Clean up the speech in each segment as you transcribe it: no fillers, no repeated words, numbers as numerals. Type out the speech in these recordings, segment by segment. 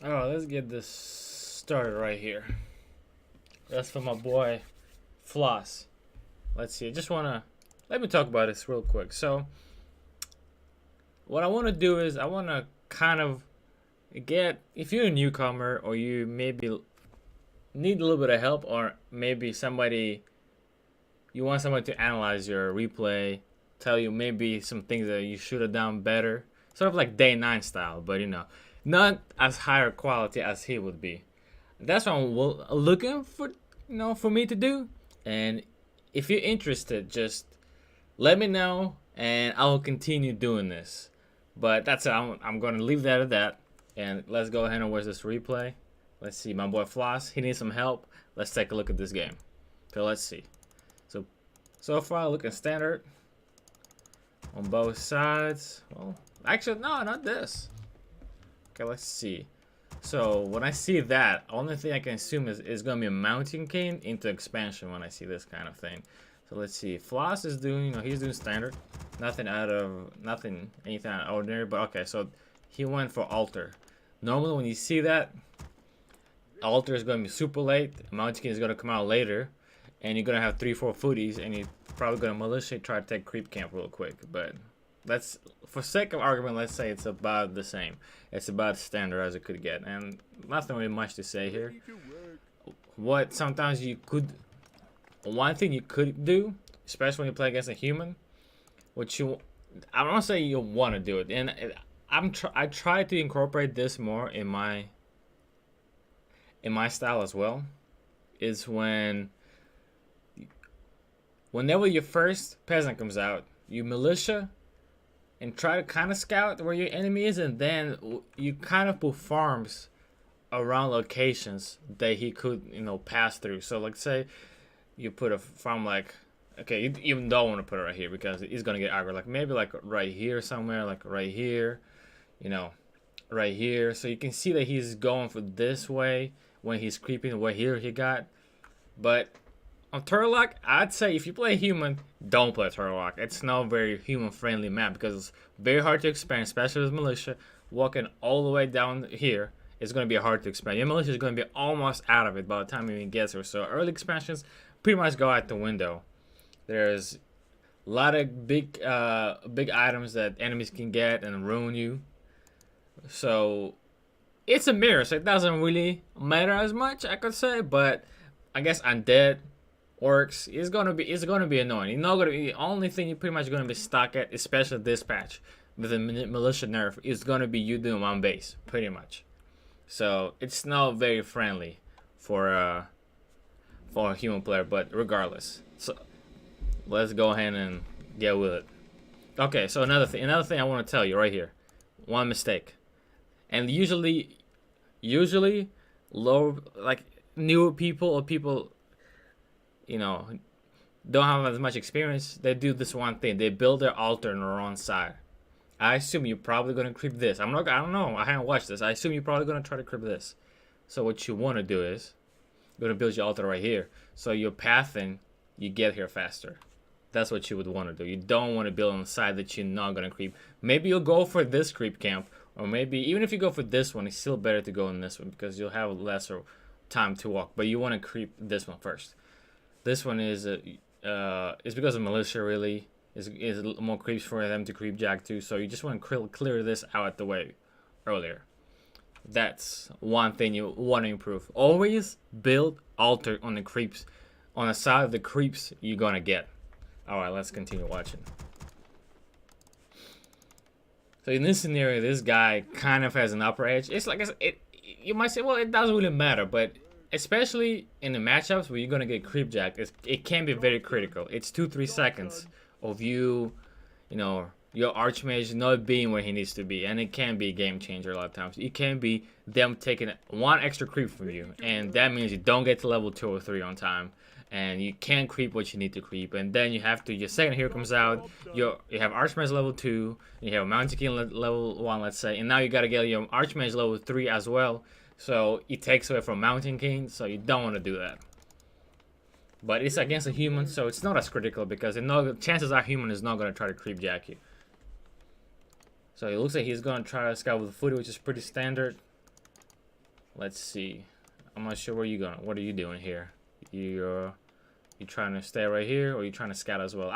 Oh, let's get this started right here. That's for my boy Floss. Let's see. I just wanna let me talk about this real quick. So, what I want to do is I want to kind of get if you're a newcomer or you maybe need a little bit of help or maybe somebody you want someone to analyze your replay, tell you maybe some things that you should have done better, sort of like day 9 style, but not as higher quality as he would be. That's what I'm looking for, for me to do. And if you're interested, just let me know, and I will continue doing this. But that's it. I'm going to leave that at that. And let's go ahead and watch this replay. Let's see. My boy Floss, he needs some help. Let's take a look at this game. So let's see. So far, looking standard on both sides. Well, actually, no, not this. Okay, let's see. So when I see that, only thing I can assume is going to be a mounting cane into expansion when I see this kind of thing. So let's see. Floss is doing, he's doing standard. Anything out of ordinary. But okay, so he went for altar. Normally when you see that, altar is going to be super late. Mounting cane is going to come out later. And you're going to have 3-4 footies. And you're probably going to maliciously try to take creep camp real quick. But let's, for sake of argument, let's say it's about the same. It's about standard as it could get. And nothing really much to say here. What sometimes you could, one thing you could do, especially when you play against a human, I don't say you want to do it. And I try to incorporate this more in my style as well. Is whenever your first peasant comes out, you militia and try to kind of scout where your enemy is, and then you kind of put farms around locations that he could, pass through. So, like, say you put a farm like, okay, you even don't want to put it right here because he's gonna get aggro. Like maybe like right here somewhere, like right here, right here. So you can see that he's going for this way when he's creeping. Right here he got, but on Turlock, I'd say if you play human, don't play Turlock. It's not a very human-friendly map because it's very hard to expand, especially with militia. Walking all the way down here is going to be hard to expand. Your militia is going to be almost out of it by the time it even gets here. So early expansions pretty much go out the window. There's a lot of big items that enemies can get and ruin you. So it's a mirror, so it doesn't really matter as much, I could say. But I guess undead orcs is gonna be annoying. You're not gonna be, the only thing you're pretty much gonna be stuck at, especially this patch with the militia nerf, is gonna be you doing one base, pretty much. So it's not very friendly for a human player, but regardless. So let's go ahead and get with it. Okay, so another thing I want to tell you right here. One mistake. And usually low, like newer people or people don't have as much experience, they do this one thing. They build their altar on the wrong side. I assume you're probably gonna creep this. I don't know. I haven't watched this. I assume you're probably gonna try to creep this. So what you want to do is you're gonna build your altar right here. So you're pathing, you get here faster. That's what you would want to do. You don't want to build on the side that you're not gonna creep. Maybe you'll go for this creep camp, or maybe even if you go for this one, it's still better to go in this one because you'll have lesser time to walk. But you want to creep this one first. This one is because of militia, really. Is more creeps for them to creep jack too. So you just want to clear this out the way earlier. That's one thing you want to improve. Always build altar on the creeps, on the side of the creeps you're gonna get. All right, let's continue watching. So in this scenario, this guy kind of has an upper edge. It's like you might say, well, it doesn't really matter, but especially in the matchups where you're gonna get creep jacked, it can be very critical. It's 2-3 seconds of your archmage not being where he needs to be, and it can be a game changer a lot of times. It can be them taking one extra creep from you, and that means you don't get to level 2 or 3 on time, and you can't creep what you need to creep, and then you have to. Your second hero comes out. You have archmage level 2, you have mountain king level 1, let's say, and now you gotta get your archmage level 3 as well. So it takes away from Mountain King, so you don't want to do that. But it's against a human, so it's not as critical because chances are human is not going to try to creep jack you. So it looks like he's going to try to scout with the footy, which is pretty standard. Let's see. I'm not sure where you going. What are you doing here? You trying to stay right here, or you trying to scout as well?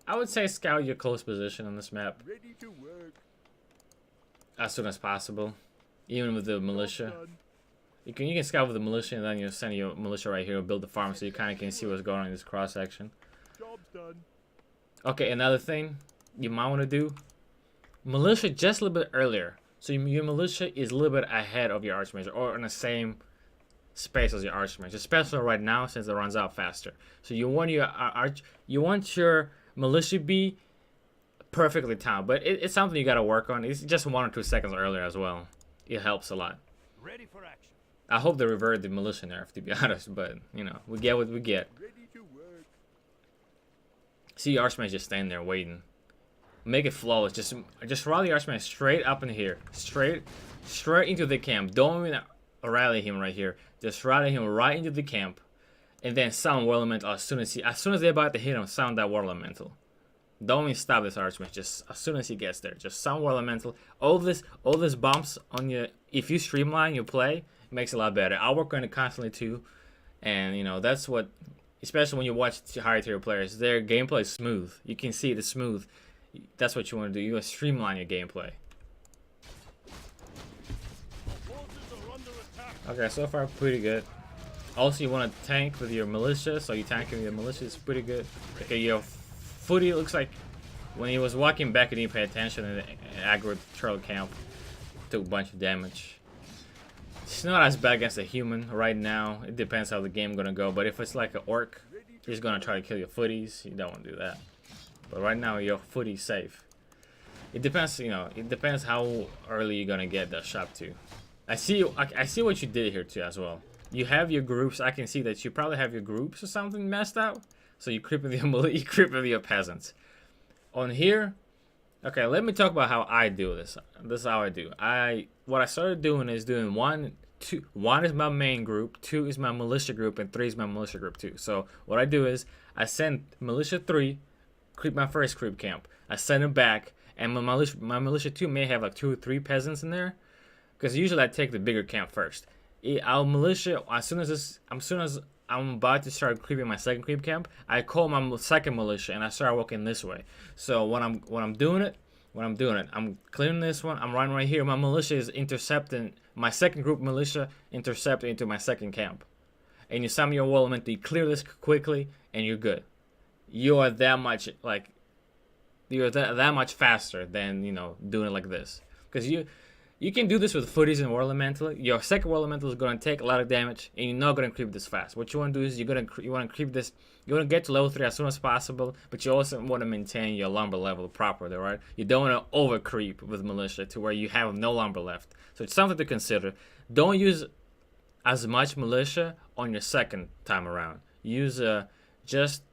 I would say scout your close position on this map. Ready to work. As soon as possible, even with the militia. You can scout with the militia, and then you send your militia right here and build the farm, so you kind of can see what's going on in this cross section. Job's done. Okay, another thing you might want to do: militia just a little bit earlier, so your militia is a little bit ahead of your archmage, or in the same space as your archmage, especially right now since it runs out faster. So you want your militia to be perfectly timed, but it's something you got to work on. It's just 1 or 2 seconds earlier as well. It helps a lot. Ready for action. I hope they revert the militia nerf, to be honest, but you know, we get what we get. Ready to work. See your archmage just standing there waiting. Make it flawless. Just rally the archmage straight up in here, straight into the camp. Don't even rally him right here. Just rally him right into the camp, and then sound war elemental as soon as they're about to hit him. Sound that war elemental. Don't even stop this archmage. Just as soon as he gets there, just sound war elemental. All this bumps on you. If you streamline your play, it makes it a lot better. I work on it constantly too, and you know that's what, especially when you watch higher tier players, their gameplay is smooth. You can see it is smooth. That's what you want to do. You want to streamline your gameplay. Okay, so far pretty good. Also, you want to tank with your militia, so you tanking with your militia is pretty good. Okay, your footy looks like when he was walking back, he didn't pay attention and aggroed turtle camp. Took a bunch of damage. It's not as bad against a human right now. It depends how the game gonna go. But if it's like an orc, he's gonna try to kill your footies. You don't want to do that. But right now, your footy's safe. It depends, you know. It depends how early you're gonna get the shop to. I see what you did here too as well. You have your groups. I can see that you probably have your groups or something messed up. So you creep with your peasants. On here, okay. Let me talk about how I do this. This is how I do. What I started doing is doing 1, 2. 1 is my main group, 2 is my militia group, and 3 is my militia group too. So what I do is I send militia 3, creep my first creep camp. I send it back, and my militia 2 may have like 2 or 3 peasants in there. Because usually I take the bigger camp first. Our militia, as soon as I'm about to start creeping my second creep camp, I call my second militia and I start walking this way. So when I'm doing it, I'm clearing this one. I'm running right here. My militia is intercepting my second group militia, intercepting into my second camp. And you summon your wall element, you clear this quickly, and you're good. You are that much that much faster than doing it like this. Because you can do this with footies and war elemental. Your second war elemental is going to take a lot of damage, and you're not going to creep this fast. What you want to do is you want to creep this. You want to get to level 3 as soon as possible, but you also want to maintain your lumber level properly, right? You don't want to over creep with militia to where you have no lumber left. So it's something to consider. Don't use as much militia on your second time around. Use just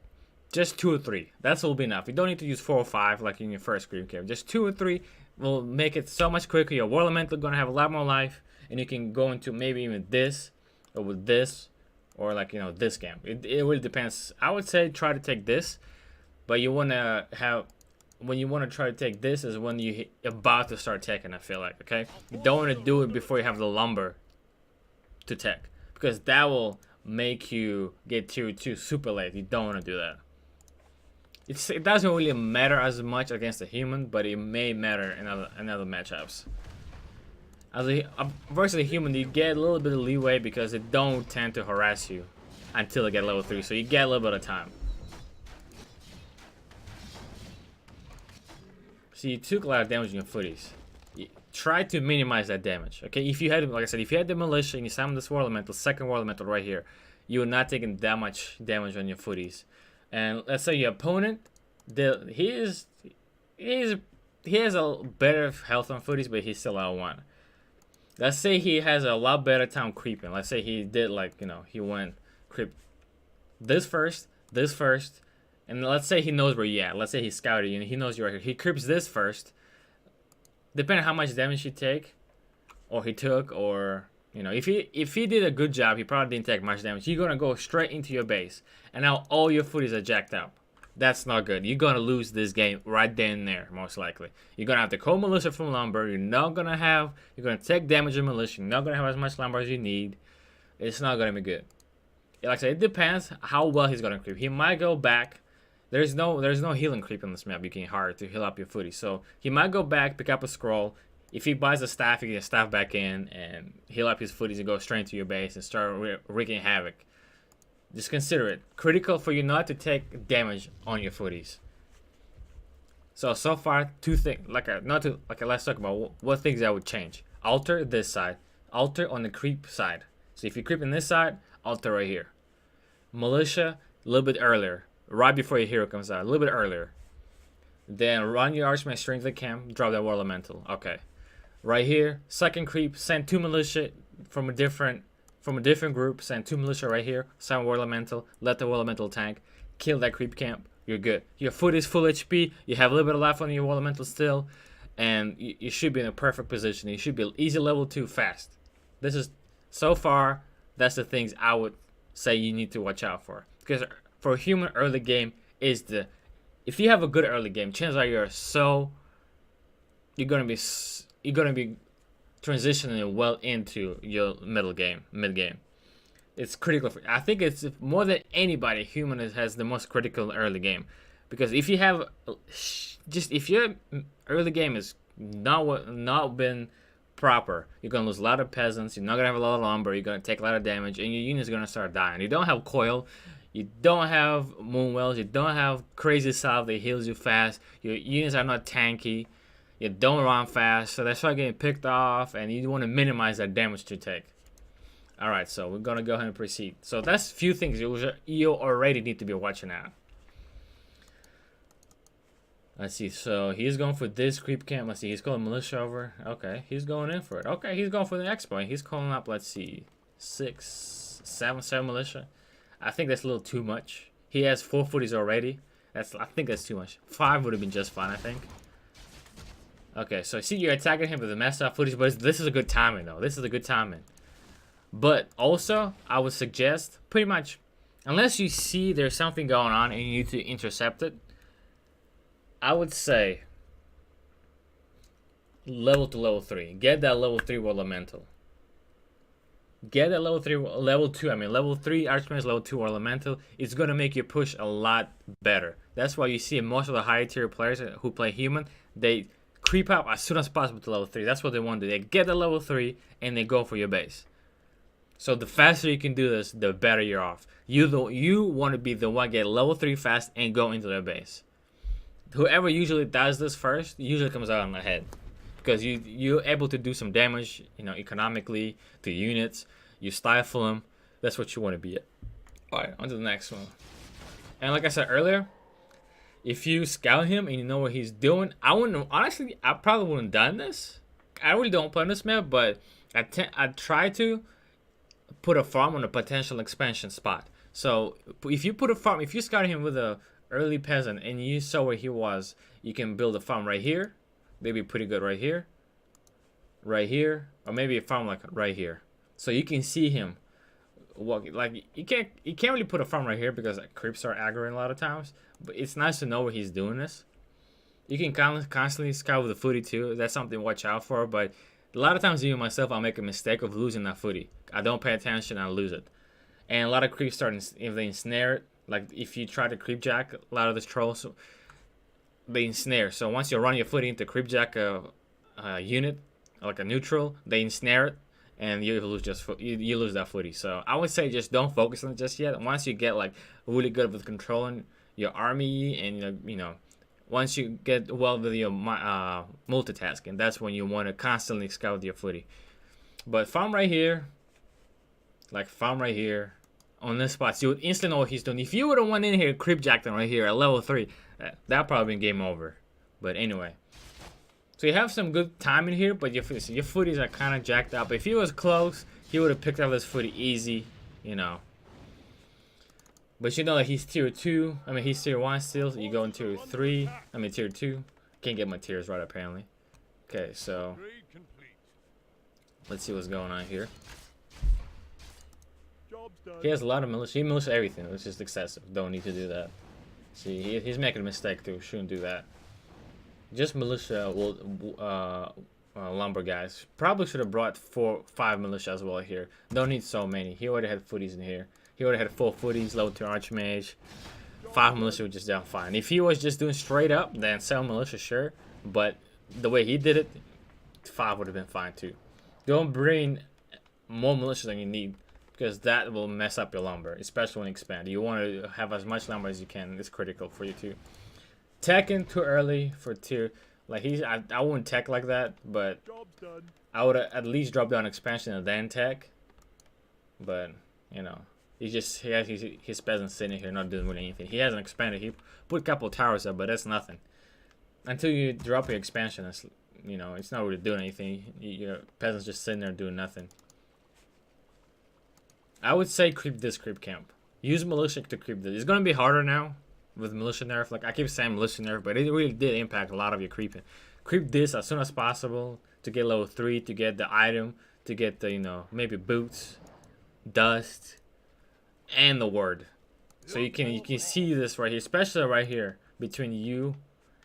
2 or 3. That's will be enough. You don't need to use 4 or 5 like in your first creep camp. Just 2 or 3 will make it so much quicker. Your war elemental gonna have a lot more life, and you can go into maybe even this, or with this, or like this camp. It really depends. I would say try to take this, but you wanna have when you wanna try to take this is when you about to start taking. I feel like you don't want to do it before you have the lumber to tech, because that will make you get tier 2 super late. You don't want to do that. It doesn't really matter as much against a human, but it may matter in other matchups. Versus a human, you get a little bit of leeway because it don't tend to harass you until they get level 3, so you get a little bit of time. So you took a lot of damage in your footies. Try to minimize that damage, okay? If you had, like I said, if you had the militia and you summon this war elemental, second war elemental right here, you're not taking that much damage on your footies. And let's say your opponent, he has a better health on footies, but he's still out 1. Let's say he has a lot better time creeping. Let's say he did he went creep this first, and let's say he knows where you're at. Let's say he scouted you and he knows you're right here. He creeps this first. Depending on how much damage he take, or he took, or if he did a good job, he probably didn't take much damage. You're gonna go straight into your base, and now all your footies are jacked up. That's not good. You're gonna lose this game right then and there, most likely. You're gonna have to call militia from lumber. You're gonna take damage in militia. You're not gonna have as much lumber as you need. It's not gonna be good. Like I said, it depends how well he's gonna creep. He might go back. There's no healing creep on this map. You can hard to heal up your footy. So he might go back, pick up a scroll. If he buys a staff, he can get a staff back in and heal up his footies and go straight into your base and start wreaking havoc. Just consider it critical for you not to take damage on your footies. So far, two things. Let's talk about what things I would change. Alter this side. Alter on the creep side. So if you creep in this side, alter right here. Militia, a little bit earlier. Right before your hero comes out. A little bit earlier. Then run your archman straight to the camp. Drop that war elemental. Okay. Right here, second creep. Send 2 militia from a different group. Send 2 militia right here. Send war elemental. Let the war elemental tank. Kill that creep camp. You're good. Your foot is full HP. You have a little bit of life on your war elemental still. And you should be in a perfect position. You should be easy level 2 fast. This is, so far, that's the things I would say you need to watch out for. Because for a human, early game is if you have a good early game, chances are you're gonna be transitioning well into your mid game. It's critical. I think it's more than anybody, human has the most critical early game, because if you have if your early game is not been proper, you're gonna lose a lot of peasants. You're not gonna have a lot of lumber. You're gonna take a lot of damage, and your unit's gonna start dying. You don't have coil. You don't have moonwells. You don't have crazy salve that heals you fast. Your units are not tanky. You don't run fast, so that's why getting picked off, and you want to minimize that damage to take. All right, so we're gonna go ahead and proceed. So that's few things you already need to be watching out. Let's see. So he's going for this creep camp. Let's see. He's calling militia over. Okay, he's going in for it. Okay, he's going for the next point. He's calling up. Let's see, 7 militia. I think that's a little too much. He has 4 footies already. I think that's too much. 5 would have been just fine, I think. Okay, so see, you're attacking him with the messed up footage, but this is a good timing, though. This is a good timing. But also, I would suggest, pretty much, unless you see there's something going on and you need to intercept it, I would say level to level 3. Get that level 3 elemental. Get that level 3, level 3 Archmage, level 2 elemental. It's going to make your push a lot better. That's why you see most of the higher tier players who play human, they creep up as soon as possible to level 3. That's what they want to do. They get the level 3 and they go for your base. So the faster you can do this, the better you're off. You want to be the one get level 3 fast and go into their base. Whoever usually does this first usually comes out on the head, because you're able to do some damage, economically to units. You stifle them. That's what you want to be at. All right, on to the next one. And like I said earlier, if you scout him and you know what he's doing, I probably wouldn't have done this. I really don't play on this map, but I try to put a farm on a potential expansion spot. So if you scout him with a early peasant and you saw where he was, you can build a farm right here. They'd be pretty good right here, or maybe a farm like right here, so you can see him walking. Like you can't really put a farm right here because creeps are aggroing a lot of times. But it's nice to know where he's doing this. You can constantly scout with the footy too. That's something to watch out for. But a lot of times, even myself, I'll make a mistake of losing that footy. I don't pay attention, I lose it. And a lot of creeps if they ensnare it. Like if you try to creep jack, a lot of the trolls, they ensnare. So once you run your footy into creep jack unit, like a neutral, they ensnare it, and you lose you lose that footy. So I would say just don't focus on it just yet. Once you get like really good with controlling your army, and once you get well with your multitasking, that's when you want to constantly scout your footy. But farm right here, on this spot, so you would instantly know what he's doing. If you would have went in here creep jacked him right here at level 3, that probably been game over. But anyway, so you have some good timing here, but your footies are kind of jacked up. If he was close, he would have picked up this footy easy, But that he's tier 2. He's tier 1 still. So you go in tier 3. Tier 2. Can't get my tiers right apparently. Okay, so let's see what's going on here. He has a lot of militia. He militia everything. It's just excessive. Don't need to do that. See, he's making a mistake too. Shouldn't do that. Just militia will lumber guys. Probably should have brought 5 militia as well here. Don't need so many. He already had footies in here. He already had 4 footies, level 2 archmage. 5 militia would just down fine. If he was just doing straight up, then 7 militia, sure. But the way he did it, 5 would have been fine too. Don't bring more militia than you need, because that will mess up your lumber, especially when you expand. You want to have as much lumber as you can. It's critical for you too. Teching too early for tier. Like I wouldn't tech like that, but Job's done. I would at least drop down expansion and then tech. But you know, he has his peasants sitting here not doing really anything. He hasn't expanded. He put a couple of towers up, but that's nothing. Until you drop your expansion, it's, you know, it's not really doing anything. Your peasants just sitting there doing nothing. I would say creep this creep camp. Use militia to creep this. It's gonna be harder now with militia nerf. Like I keep saying militia nerf, but it really did impact a lot of your creeping. Creep this as soon as possible to get level 3, to get the item, to get the, you know, maybe boots, dust, and the word. So you can see this right here, especially right here between you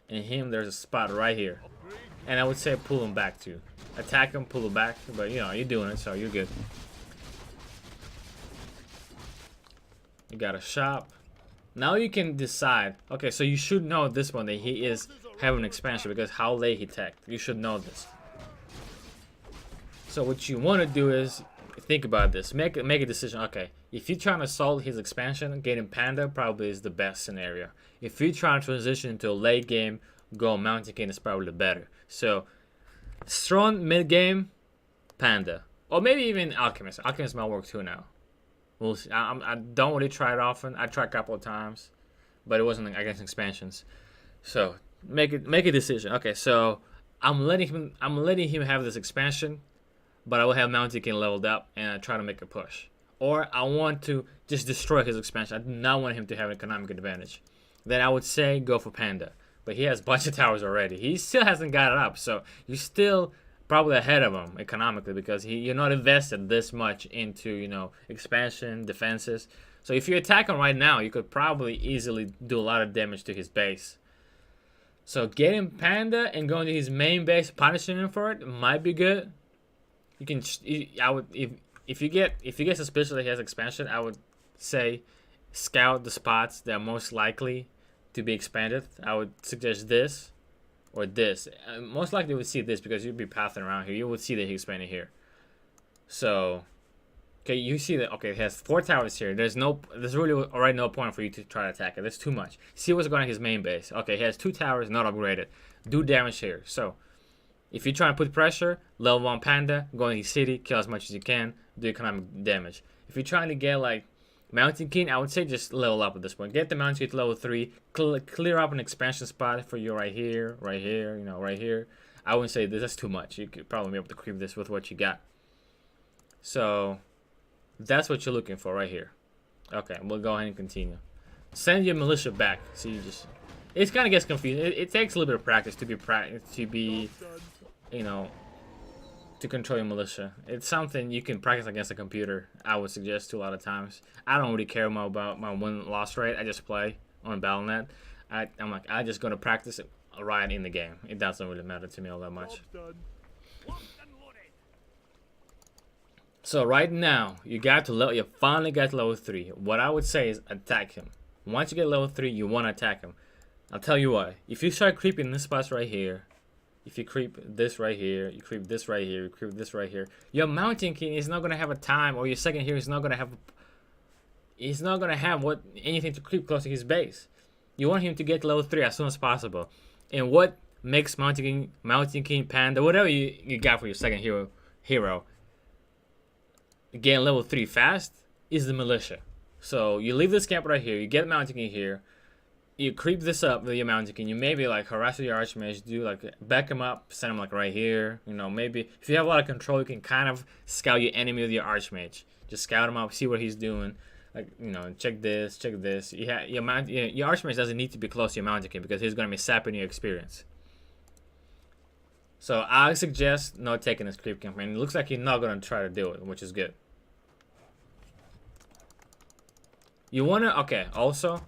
and him. There's a spot right here, and I would say pull him back too. Attack him, pull him back, but you know you're doing it, so you're good. You got a shop. Now you can decide. Okay, so you should know this one that he is having an expansion because how late he teched. You should know this. So what you want to do is think about this. Make a decision. Okay, if you're trying to solve his expansion, getting Panda probably is the best scenario. If you're trying to transition into a late game, go Mountain King is probably better. So strong mid game, Panda, or maybe even Alchemist. Alchemist might work too now. We'll see. I don't really try it often. I tried a couple of times, but it wasn't against expansions. So make a decision. Okay, so I'm letting him have this expansion, but I will have Mountain King leveled up and I try to make a push. Or I want to just destroy his expansion. I do not want him to have an economic advantage. Then I would say go for Panda. But he has a bunch of towers already. He still hasn't got it up, so you're still probably ahead of him economically because you're not invested this much into, you know, expansion, defenses. So if you attack him right now, you could probably easily do a lot of damage to his base. So getting Panda and going to his main base, punishing him for it might be good. You can, if you get suspicious that he has expansion, I would say scout the spots that are most likely to be expanded. I would suggest this. Or this. Most likely you would see this because you'd be pathing around here. You would see that he's expanding here. So, okay, you see that, okay, it has 4 towers here. There's really already no point for you to try to attack it. There's too much. See what's going on his main base. Okay, he has 2 towers, not upgraded. Do damage here. So, if you're trying to put pressure, level 1 Panda, go in his city, kill as much as you can, do economic damage. If you're trying to get, like, Mountain King, I would say just level up at this point. Get the Mountain King to level 3. Clear up an expansion spot for you right here, you know, right here. I wouldn't say this. That's too much. You could probably be able to creep this with what you got. So, that's what you're looking for right here. Okay, we'll go ahead and continue. Send your militia back. So you just... It kind of gets confusing. It takes a little bit of practice to be, you know, to control your militia. It's something you can practice against a computer, I would suggest to a lot of times. I don't really care about my win-loss rate. I just play on Battle.net. I'm like, I'm just going to practice it right in the game. It doesn't really matter to me all that much. So right now, you finally got to level 3. What I would say is attack him. Once you get level 3, you want to attack him. I'll tell you why. If you start creeping this spots right here, if you creep this right here, you creep this right here, you creep this right here, your Mountain King is not going to have a time, or your second hero is not going to have... He's not going to have anything to creep close to his base. You want him to get level 3 as soon as possible. And what makes Mountain King, Panda, whatever you got for your second hero, getting level 3 fast is the militia. So you leave this camp right here, you get Mountain King here, you creep this up with your Mountain King, you maybe like harass your Archmage, do like back him up, send him like right here, you know, maybe if you have a lot of control, you can kind of scout your enemy with your Archmage. Just scout him up, see what he's doing, like, you know, check this. Your Archmage doesn't need to be close to your Mountain King because he's going to be sapping your experience. So I suggest not taking this creep campaign. It looks like he's not going to try to do it, which is good. You want to, okay, also,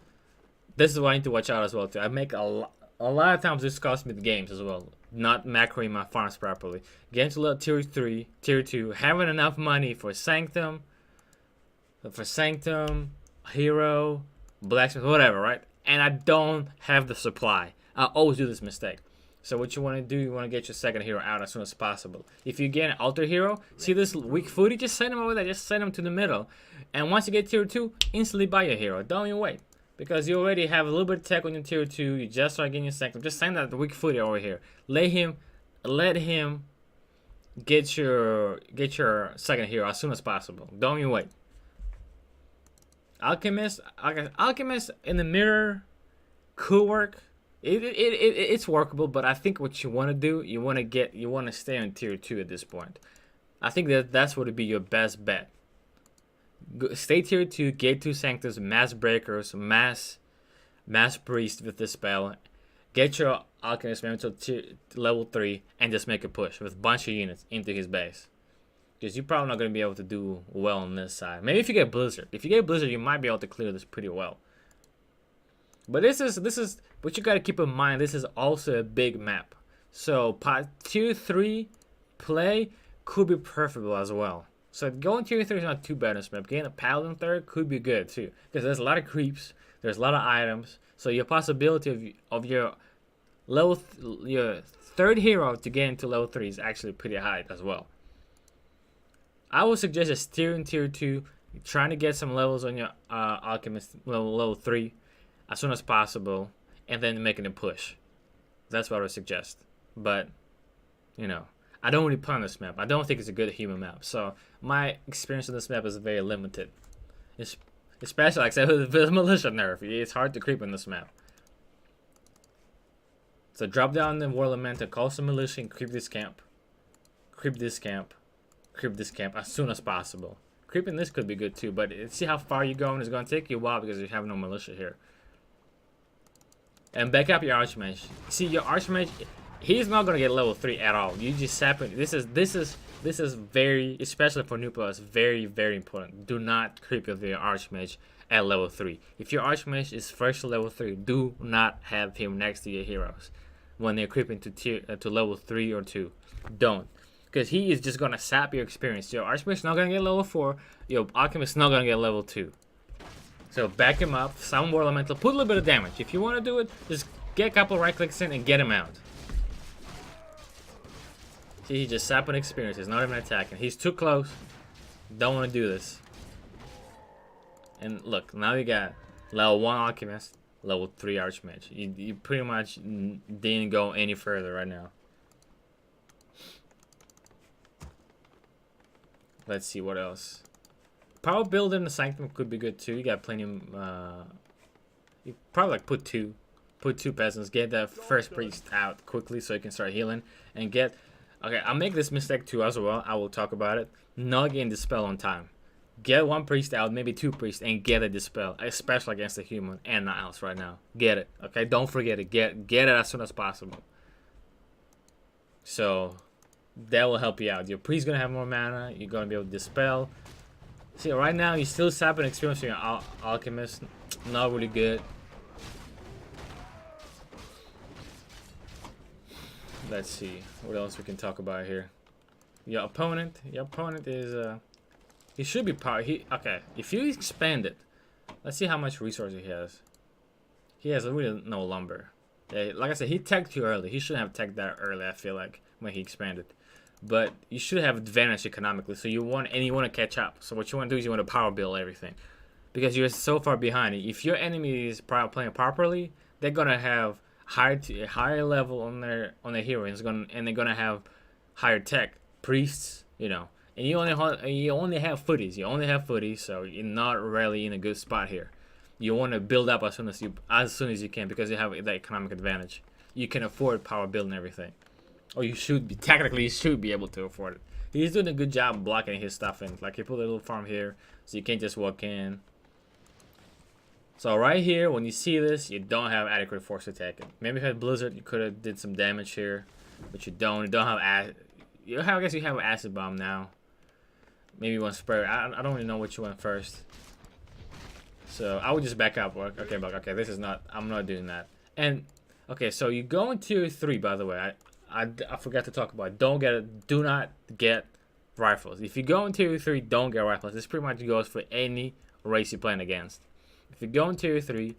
this is what I need to watch out as well too. I make a lot of times this costs me the games as well. Not macroing my farms properly. Getting to level tier 3, tier 2, having enough money for Sanctum, Hero, Blacksmith, whatever, right? And I don't have the supply. I always do this mistake. So what you want to do, you want to get your second hero out as soon as possible. If you get an alter hero, see this weak footy, just send him over there, just send him to the middle. And once you get tier 2, instantly buy your hero. Don't even wait. Because you already have a little bit of tech on your tier 2, you just start getting your second. Just send that weak footy over here. Let him get your second hero as soon as possible. Don't even wait. Alchemist in the mirror could work. It's workable, but I think what you want to do, you want to stay on tier 2 at this point. I think that's what would be your best bet. Stay tier 2, get 2 Sanctums, mass breakers, mass priest with this spell. Get your alchemist maybe to level 3 and just make a push with a bunch of units into his base. Because you're probably not going to be able to do well on this side. Maybe if you get Blizzard. If you get Blizzard, you might be able to clear this pretty well. But this is what you got to keep in mind. This is also a big map. So tier 3 play could be preferable as well. So going tier 3 is not too bad in this map. Getting a Paladin third could be good too. Because there's a lot of creeps. There's a lot of items. So your possibility of your your third hero to get into level 3 is actually pretty high as well. I would suggest just steering tier 2, trying to get some levels on your alchemist level 3 as soon as possible, and then making a push. That's what I would suggest. But, you know, I don't really play on this map. I don't think it's a good human map. So my experience on this map is very limited. Especially, like I said, with the militia nerf. It's hard to creep on this map. So drop down the War Lamentor, call some militia, and creep this camp. Creep this camp. Creep this camp as soon as possible. Creeping this could be good too, but see how far you're going is going to take you a while because you have no militia here. And back up your Archmage. See, your Archmage, he's not going to get level 3 at all. You just sap it. This is very, especially for new players, very, very important. Do not creep with your Archmage at level 3. If your Archmage is first to level 3, do not have him next to your heroes when they're creeping to level 3 or 2. Don't. Because he is just going to sap your experience. Your Archmage is not going to get level 4. Your Alchemist is not going to get level 2. So back him up. Summon War Elemental. Put a little bit of damage. If you want to do it, just get a couple right clicks in and get him out. See, he's just sapping experience. He's not even attacking. He's too close. Don't want to do this. And look, now you got level 1 Alchemist, level 3 Archmage. You pretty much didn't go any further right now. Let's see what else. Power build in the Sanctum could be good too. You got plenty of, you probably like put two peasants, get the first priest out quickly so you can start healing and get, okay, I'll make this mistake too as well. I will talk about it. Not getting dispel on time. Get 1 priest out, maybe 2 priests, and get a dispel, especially against the human and not else right now. Get it, okay? Don't forget it. Get it as soon as possible. So that will help you out. Your priest's gonna have more mana. You're gonna be able to dispel. See, right now you're still sapping experience with your alchemist. Not really good. Let's see what else we can talk about here. Your opponent is he should be power. Okay. If you expand it, let's see how much resources he has. He has really no lumber. Like I said, he teched too early. He shouldn't have teched that early. I feel like when he expanded. But you should have advantage economically, so you want to catch up. So what you want to do is you want to power build everything, because you're so far behind. If your enemy is playing properly, they're gonna have higher level on their heroes, and they're gonna have higher tech priests, you know. And you only have footies, so you're not really in a good spot here. You want to build up as soon as you can, because you have the economic advantage. You can afford power build and everything. Or you should be able to afford it. He's doing a good job blocking his stuff in. Like, he put a little farm here, so you can't just walk in. So right here, when you see this, you don't have adequate force attack. Maybe if you had Blizzard, you could have did some damage here, but you don't. You don't have I guess you have acid bomb now. Maybe you want spray. I don't really know what you want first. So I would just back up. Okay, but okay, this is not. I'm not doing that. And okay, so you go in tier 3. By the way, I forgot to talk about. Do not get rifles. If you go in tier 3, don't get rifles. This pretty much goes for any race you're playing against. If you go in tier 3,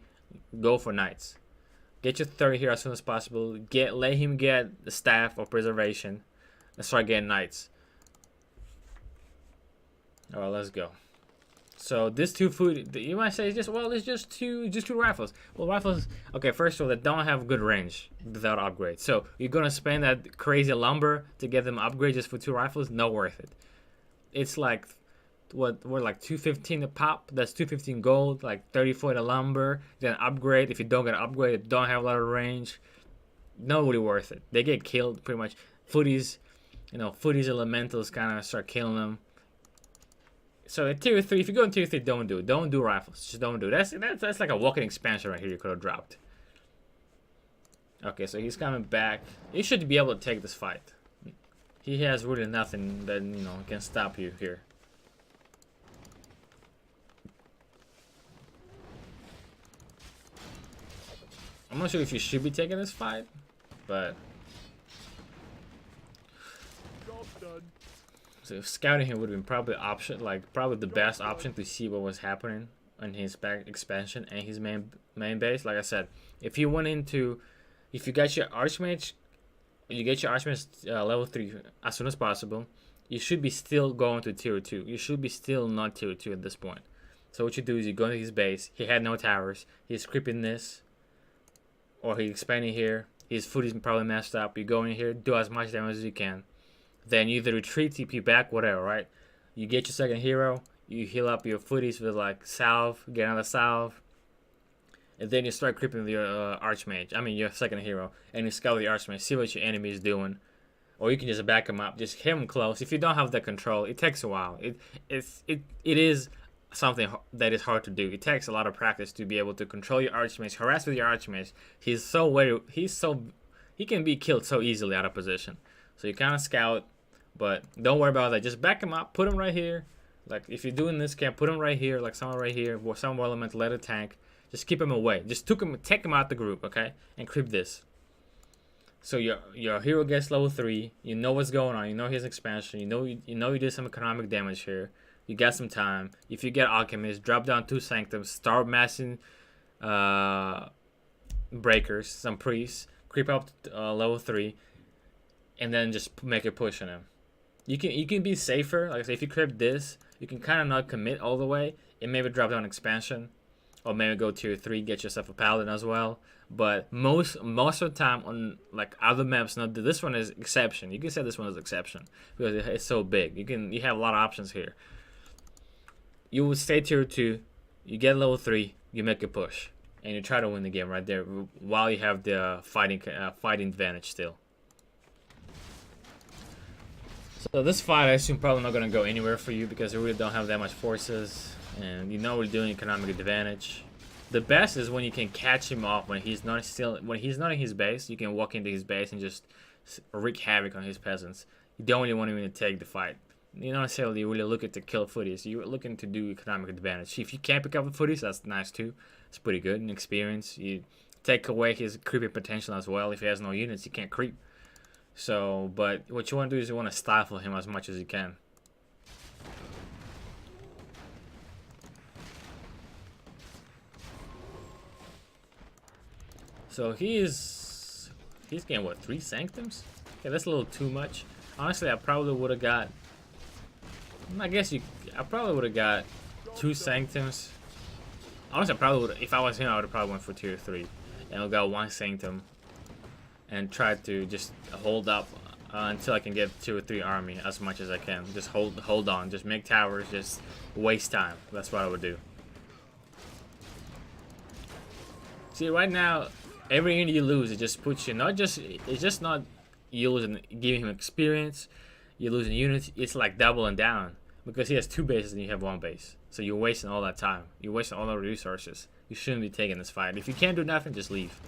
go for knights. Get your third here as soon as possible. Let him get the staff or preservation, and start getting knights. All right, let's go. So this 2 food, you might say, it's just two rifles. Well, rifles, okay, first of all, they don't have good range without upgrades. So you're gonna spend that crazy lumber to get them upgrades just for 2 rifles? Not worth it. It's like we're like 215 a pop. That's 215 gold, like 30 for the lumber. Then upgrade. If you don't get an upgrade, it don't have a lot of range. Not really worth it. They get killed pretty much. Footies elementals kind of start killing them. So at tier 3, if you go in tier 3, don't do it. Don't do rifles. Just don't do it. That's like a walking expansion right here you could have dropped. Okay, so he's coming back. He should be able to take this fight. He has really nothing that, can stop you here. I'm not sure if you should be taking this fight, but Job's done. so scouting him would have been probably probably the best option to see what was happening on his back expansion and his main base. Like I said, if you get your archmage, level 3 as soon as possible, you should be still going to tier 2. You should be still not tier 2 at this point. So what you do is you go to his base. He had no towers. He's creeping this, or he's expanding here. His food is probably messed up. You go in here, do as much damage as you can. Then you either retreat, TP back, whatever, right? You get your second hero. You heal up your footies with like salve, get another salve. And then you start creeping your archmage. I mean your second hero. And you scout the archmage, see what your enemy is doing. Or you can just back him up, just hit him close. If you don't have that control, it takes a while. It is something that is hard to do. It takes a lot of practice to be able to control your archmage, harass with your archmage. He can be killed so easily out of position. So you kind of scout, but don't worry about that. Just back him up, put him right here. Like if you're doing this camp, put him right here, like someone right here, or some element, let it tank. Just keep him away. Just take him out the group, okay? And creep this. So your hero gets level 3. You know what's going on. You know his expansion. You know you did some economic damage here. You got some time. If you get alchemist, drop down 2 sanctums, start massing breakers, some priests, creep up level 3, and then just make a push on him. You can be safer. Like I say, if you creep this, you can kind of not commit all the way and maybe drop down expansion, or maybe go tier 3, get yourself a paladin as well. But most of the time on like other maps, not this one is exception. You can say this one is exception because it's so big. You have a lot of options here. You would stay tier 2, you get level 3, you make a push, and you try to win the game right there while you have the fighting advantage still. So this fight, I assume, probably not gonna go anywhere for you because you really don't have that much forces, and we're doing economic advantage. The best is when you can catch him off when he's not in his base. You can walk into his base and just wreak havoc on his peasants. You don't really want him to take the fight. You're not necessarily really looking to kill footies. You're looking to do economic advantage. If you can't pick up the footies, that's nice too. It's pretty good in experience. You take away his creeping potential as well. If he has no units, he can't creep. So, but what you want to do is you want to stifle him as much as you can. So he's getting what, 3 sanctums? Okay, that's a little too much. Honestly, I probably would have got. I probably would have got 2 sanctums. Honestly, I probably would. If I was him, I would have probably went for tier 3, and I got 1 sanctum, and tried to just hold up until I can get 2 or 3 army as much as I can. Just hold on. Just make towers. Just waste time. That's what I would do. See, right now, every unit you lose, it just puts you it's just not you losing, giving him experience. You're losing units. It's like doubling down because he has 2 bases and you have 1 base. So you're wasting all that time. You're wasting all the resources. You shouldn't be taking this fight. If you can't do nothing, just leave.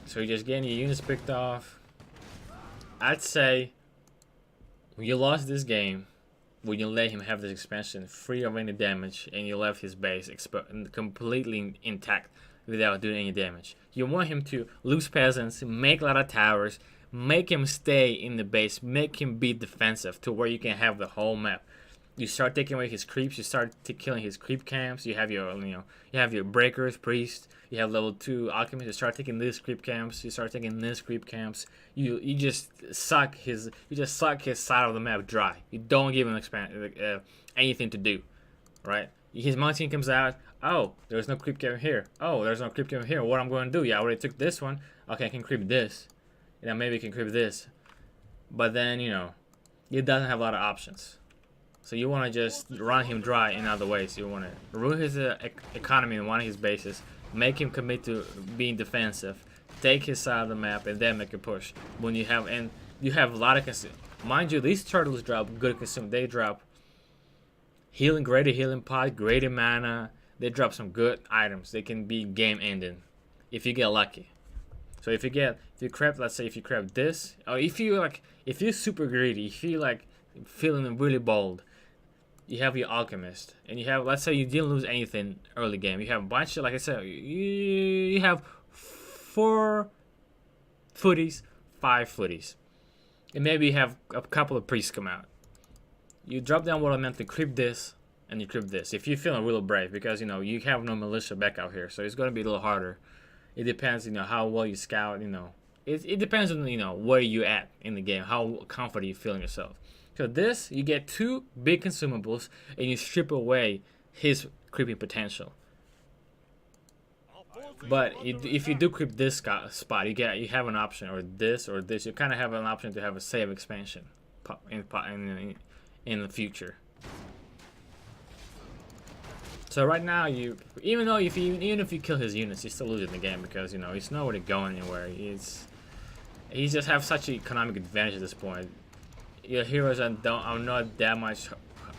So you're just getting your units picked off. I'd say you lost this game when you let him have this expansion free of any damage and you left his base completely intact without doing any damage. You want him to lose peasants, make a lot of towers, make him stay in the base, make him be defensive to where you can have the whole map. You start taking away his creeps, you start killing his creep camps, you have your you have your breakers, priests, you have level 2 alchemists, you start taking these creep camps, you start taking these creep camps, you just suck his side of the map dry. You don't give him anything to do, right? His mountain comes out, oh, there's no creep camp here. Oh, there's no creep camp here. What I'm going to do? Yeah, I already took this one. Okay, I can creep this. Maybe I can creep this. But then, it doesn't have a lot of options. So you want to just run him dry in other ways. You want to ruin his economy in one of his bases, make him commit to being defensive, take his side of the map, and then make a push. When you have a lot of mind you, these turtles drop good consume. They drop greater healing pot, greater mana. They drop some good items. They can be game ending if you get lucky. So if you crap, let's say if you crap this, or if you're super greedy, if you feeling really bold, you have your alchemist, and you have, let's say you didn't lose anything early game. You have a bunch of, like I said, you have 4 footies, 5 footies, and maybe you have a couple of priests come out. You drop down what I meant to creep this, and you creep this. If you're feeling really brave, because you have no militia back out here, so it's gonna be a little harder. It depends, how well you scout. It depends on where you at in the game, how confident you feel in yourself. So this, you get 2 big consumables, and you strip away his creeping potential. But if you do creep this spot, you have an option, or this. You kind of have an option to have a save expansion in the future. So right now, even if you kill his units, you're still losing the game, because he's nowhere to go anywhere. He just have such an economic advantage at this point. Your heroes are not that much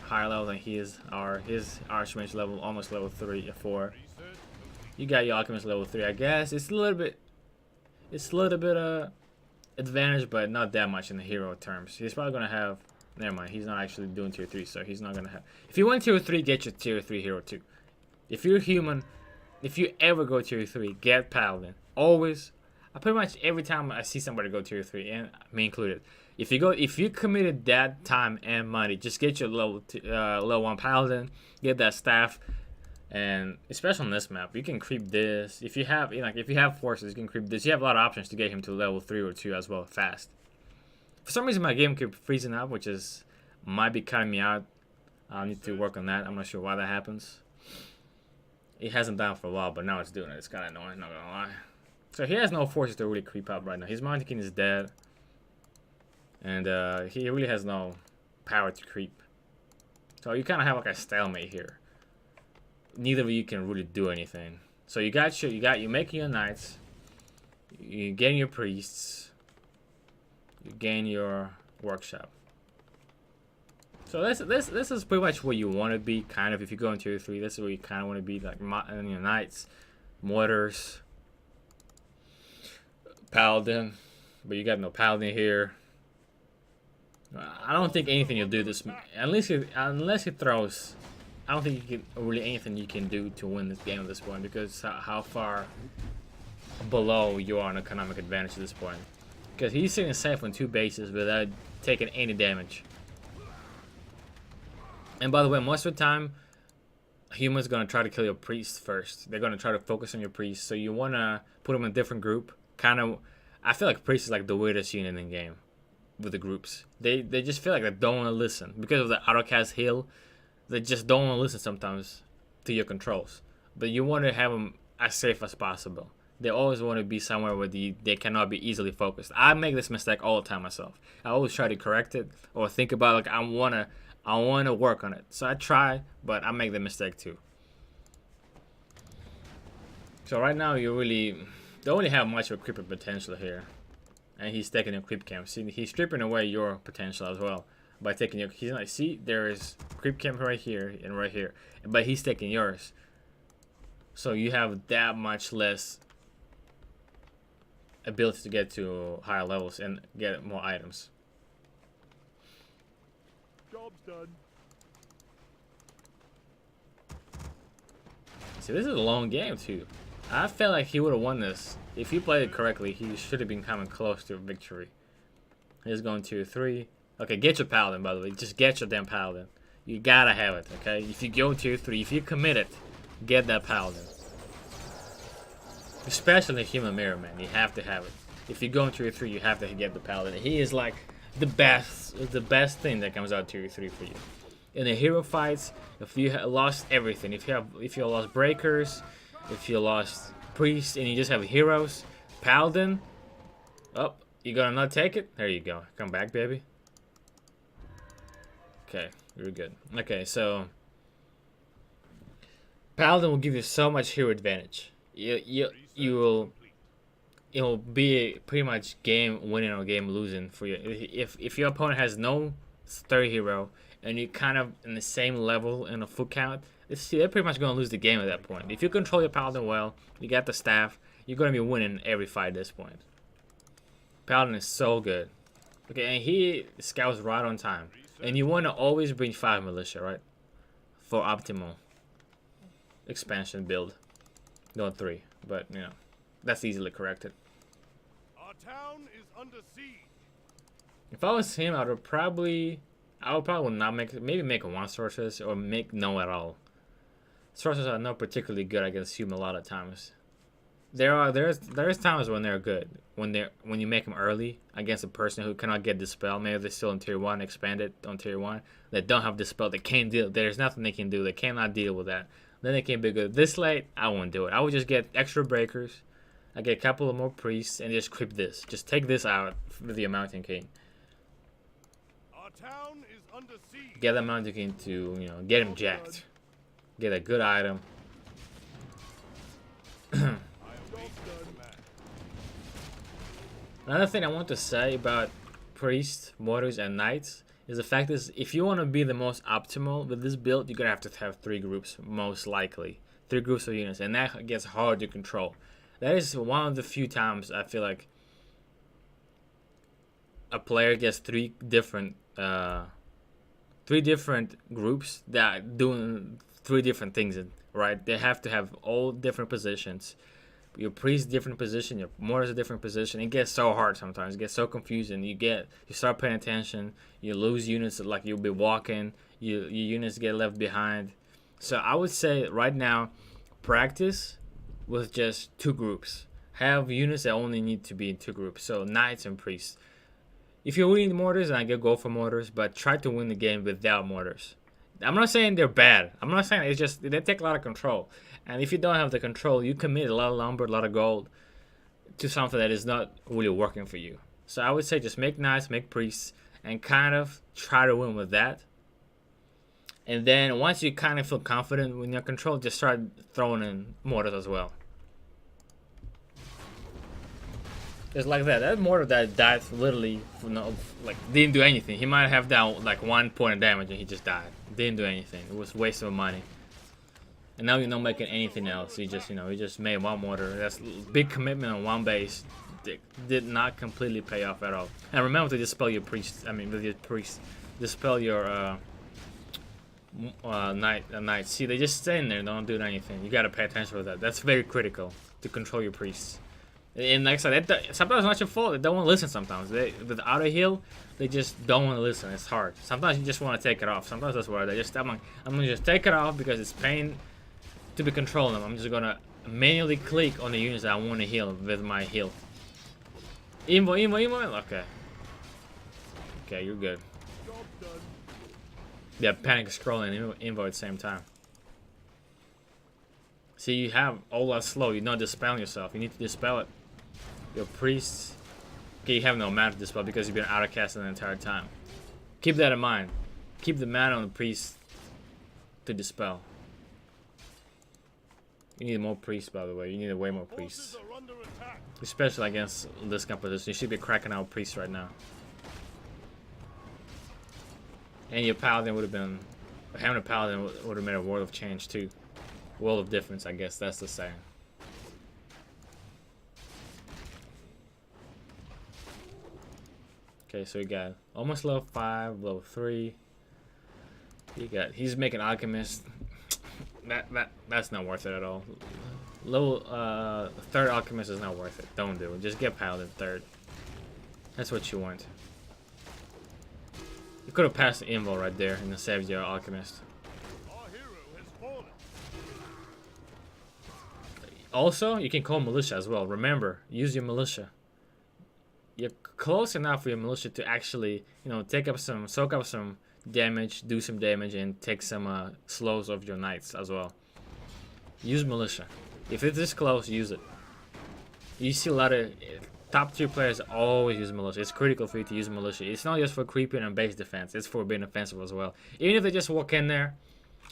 higher level than his archmage level, almost level 3 or 4. You got your alchemist level 3, I guess. It's a little bit advantage, but not that much in the hero terms. He's probably gonna have. Never mind. He's not actually doing tier 3, so he's not gonna have. If you went tier 3, get your tier 3 hero too. If you're human, if you ever go tier 3, get paladin. Always. I pretty much every time I see somebody go tier 3, and me included. If you committed that time and money, just get your level 1 paladin, get that staff, and especially on this map, you can creep this. If you have forces, you can creep this. You have a lot of options to get him to level 3 or 2 as well, fast. For some reason, my game keeps freezing up, which might be cutting me out. I need to work on that. I'm not sure why that happens. It hasn't done for a while, but now it's doing it. It's kind of annoying, not gonna lie. So he has no forces to really creep up right now. His Mountain King is dead. And he really has no power to creep. So you kind of have like a stalemate here. Neither of you can really do anything. So you making your knights, you getting your priests, you gain your workshop. So this is pretty much where you want to be, kind of. If you go into tier 3, this is where you kind of want to be, like your knights, mortars, paladin, but you got no paladin here. I don't think anything you'll do this, unless he throws. I don't think you can really anything you can do to win this game at this point, because how far below you are on economic advantage at this point. Because he's sitting safe on 2 bases without taking any damage. And by the way, most of the time, humans gonna try to kill your priest first. They're gonna try to focus on your priest, so you wanna put them in a different group. I feel like priest is like the weirdest unit in the game. With the groups, they just feel like they don't want to listen because of the autocast heal. They just don't want to listen sometimes to your controls, but you want to have them as safe as possible. They always want to be somewhere where they cannot be easily focused. I make this mistake all the time myself. I always try to correct it or think about I wanna work on it. So I try, but I make the mistake too. So right now you really don't really have much of a creeper potential here. And he's taking your creep camp. See, he's stripping away your potential as well by taking your. He's like, see, there is creep camp right here and right here, but he's taking yours. So you have that much less ability to get to higher levels and get more items. Job's done. See, this is a long game too. I felt like he would have won this. If he played it correctly, he should have been coming close to a victory. He's going 2-3. Okay, get your paladin, by the way. Just get your damn paladin. You gotta have it, okay? If you go 2-3, if you commit it, get that paladin. Especially human mirror, man. You have to have it. If you go 2-3, you have to get the paladin. He is like the best thing that comes out 2-3 for you. In the hero fights, if you lost everything, if you lost breakers, if you lost priests, and you just have heroes, paladin. Oh, you gonna not take it? There you go. Come back, baby. Okay, you're good. Okay, so paladin will give you so much hero advantage. You will. It will be pretty much game winning or game losing for you. If your opponent has no third hero and you're kind of in the same level in a foot count, they're pretty much going to lose the game at that point. If you control your paladin well, you got the staff, you're going to be winning every fight at this point. Paladin is so good. Okay, and he scouts right on time. And you want to always bring 5 militia, right? For optimal expansion build. Not 3, but you know, that's easily corrected. Our town is under siege. If I was him, I would probably not maybe make one sorceress or make no at all. Sorcerers are not particularly good against human a lot of times. There's times when they're good when you make them early against a person who cannot get dispel. Maybe they're still in tier 1, expanded on tier 1. They don't have dispel. They can't deal. There's nothing they can do. They cannot deal with that. Then they can be good. This late, I won't do it. I would just get extra breakers. I get a couple of more priests and just creep this. Just take this out with the Mountain King. Our town is under siege. Get the Mountain King to get him jacked. Get a good item. Another thing I want to say about priests, mortars, and knights is the fact is if you want to be the most optimal with this build, you're gonna have to have 3 groups, most likely 3 groups of units, and that gets hard to control. That is one of the few times I feel like a player gets 3 different groups that doing 3 different things, right? They have to have all different positions. Your priest different position, your mortar's a different position. It gets so hard sometimes. It gets so confusing. You start paying attention. You lose units, like you'll be walking. Your units get left behind. So I would say right now, practice with just 2 groups. Have units that only need to be in 2 groups. So knights and priests. If you're winning mortars, then I get go for mortars, but try to win the game without mortars. I'm not saying they're bad. I'm not saying it's just they take a lot of control. And if you don't have the control, you commit a lot of lumber, a lot of gold to something that is not really working for you. So I would say just make knights, make priests, and kind of try to win with that. And then once you kind of feel confident with your control, just start throwing in mortars as well. Just like that. That mortar that died literally, didn't do anything. He might have done like 1 point of damage and he just died. Didn't do anything. It was a waste of money. And now you're not making anything else. You just made 1 mortar. That's big commitment on 1 base. Did not completely pay off at all. And remember to dispel your priest. With your priest, dispel your knight. See, they just stay in there, don't do anything. You gotta pay attention to that. That's very critical to control your priests. And like I said, sometimes it's not your fault. They don't want to listen sometimes. With auto heal, they just don't want to listen. It's hard. Sometimes you just want to take it off. Sometimes that's where I'm gonna just take it off because it's pain to be controlling them. I'm just gonna manually click on the units that I want to heal with my heal. Invo. Okay, you're good. Job done. Yeah, panic scrolling and invo at the same time. See, you have all that slow. You're not dispelling yourself. You need to dispel it. Your priests. Okay, you have no mana to dispel because you've been auto-casting the entire time. Keep that in mind. Keep the mana on the priest to dispel. You need more priests, by the way. You need way more priests. Forces are under attack. Especially against this composition. You should be cracking out priests right now. And your paladin would have been... Having a paladin would have made a world of change, too. World of difference, I guess that's the saying. Okay, so we got almost level 5, level 3. He's making alchemist. That's not worth it at all. Level third alchemist is not worth it. Don't do it. Just get paladin third. That's what you want. You could have passed the invo right there and saved your alchemist. Our hero has fallen. Also, you can call militia as well. Remember, use your militia. You're close enough for your militia to actually, you know, soak up some damage, do some damage, and take some slows of your knights as well. Use militia. If it's this close, use it. You see a lot of top tier players always use militia. It's critical for you to use militia. It's not just for creeping and base defense. It's for being offensive as well. Even if they just walk in there,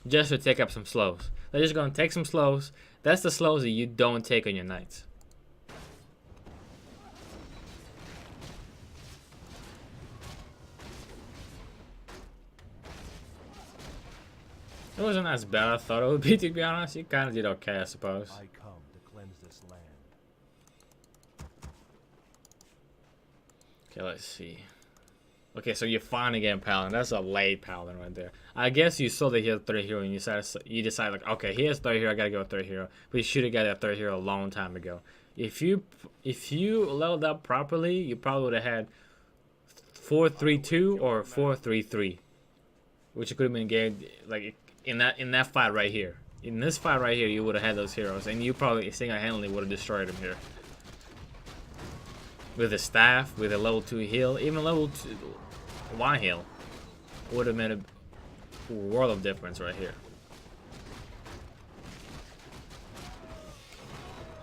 just to take up some slows. They're just gonna take some slows. That's the slows that you don't take on your knights. It wasn't as bad as I thought it would be, to be honest. You kind of did okay, I suppose. I come to cleanse this land. Okay, let's see. Okay, so you're finally getting paladin. That's a late paladin right there. I guess you saw that he had third hero and you decided like, okay, he has third hero, I gotta go with third hero. But you should have got that third hero a long time ago. If you leveled up properly, you probably would have had 4-3-2 or 4-3-3, which could have been game like in that fight right here. In this fight right here, you would have had those heroes, and you probably single-handedly would have destroyed them here. With a staff, with a level 2 heal, even level 1 heal, would have made a world of difference right here.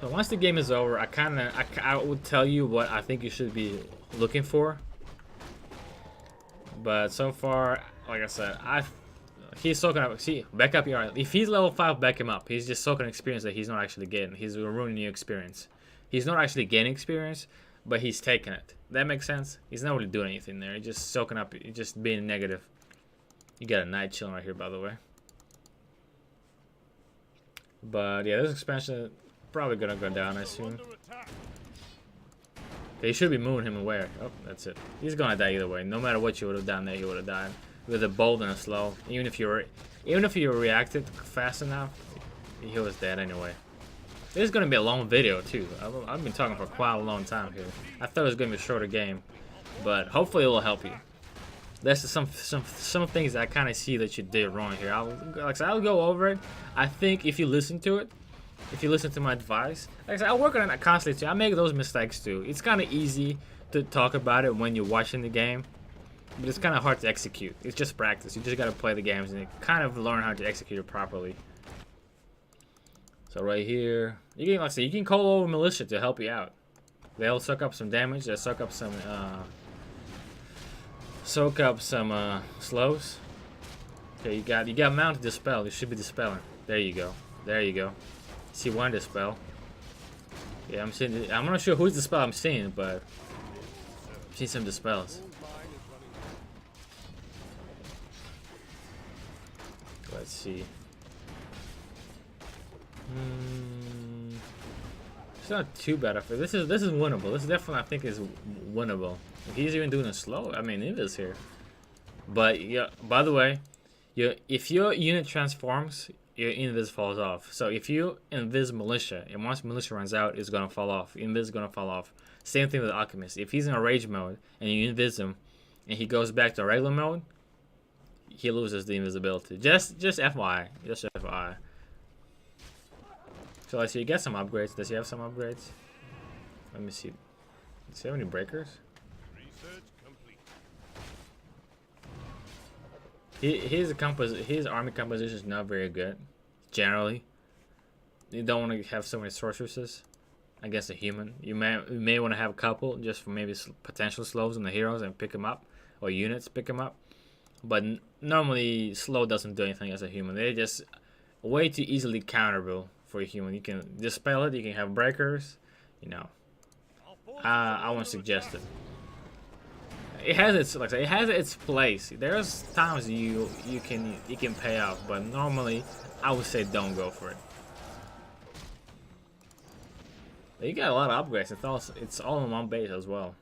So once the game is over, I would tell you what I think you should be looking for. But so far, like I said, he's soaking up. See, back up your. If he's level 5, back him up. He's just soaking experience that he's not actually getting. He's ruining your experience. He's not actually gaining experience, but he's taking it. That makes sense? He's not really doing anything there. He's just soaking up, he's just being negative. You got a knight chilling right here, by the way. But yeah, this expansion probably gonna go down, I assume. They should be moving him away. Oh, that's it. He's gonna die either way. No matter what you would have done there, he would have died. With a bold and a slow. Even if you reacted fast enough, he was dead anyway. This is gonna be a long video too. I've been talking for quite a long time here. I thought it was gonna be a shorter game, but hopefully it will help you. That's some things I kind of see that you did wrong here. I'll go over it. I think if you listen to it, if you listen to my advice, like I said, I work on it constantly too. I make those mistakes too. It's kind of easy to talk about it when you're watching the game, but it's kind of hard to execute. It's just practice. You just gotta play the games and kind of learn how to execute it properly. So right here, you can, like I said, you can call over militia to help you out. They'll soak up some damage. They'll soak up some slows. Okay, you got mount to dispel. You should be dispelling. There you go. There you go. See one dispel. Yeah, I'm seeing. I'm not sure who's dispel I'm seeing, but I'm seeing some dispels. Let's see. It's not too bad. This is winnable. This definitely I think is winnable. If he's even doing a slow, I mean it is here. But yeah, by the way, if your unit transforms, your invis falls off. So if you invis militia, and once militia runs out, it's gonna fall off. Invis is gonna fall off. Same thing with alchemist. If he's in a rage mode and you invis him, and he goes back to regular mode, he loses the invisibility. Just FYI. Just FYI. So let's see, you get some upgrades. Does he have some upgrades? Let me see. Does he have any breakers? Research complete. His army composition is not very good. Generally, you don't want to have so many sorceresses against a human. You may want to have a couple just for maybe potential slows on the heroes and pick them up, or units pick them up. But normally, slow doesn't do anything as a human. They're just way too easily counterable for a human. You can dispel it. You can have breakers. You know, I won't suggest it. It has its it has its place. There's times you can pay off, but normally I would say don't go for it. You got a lot of upgrades. It's all in one base as well.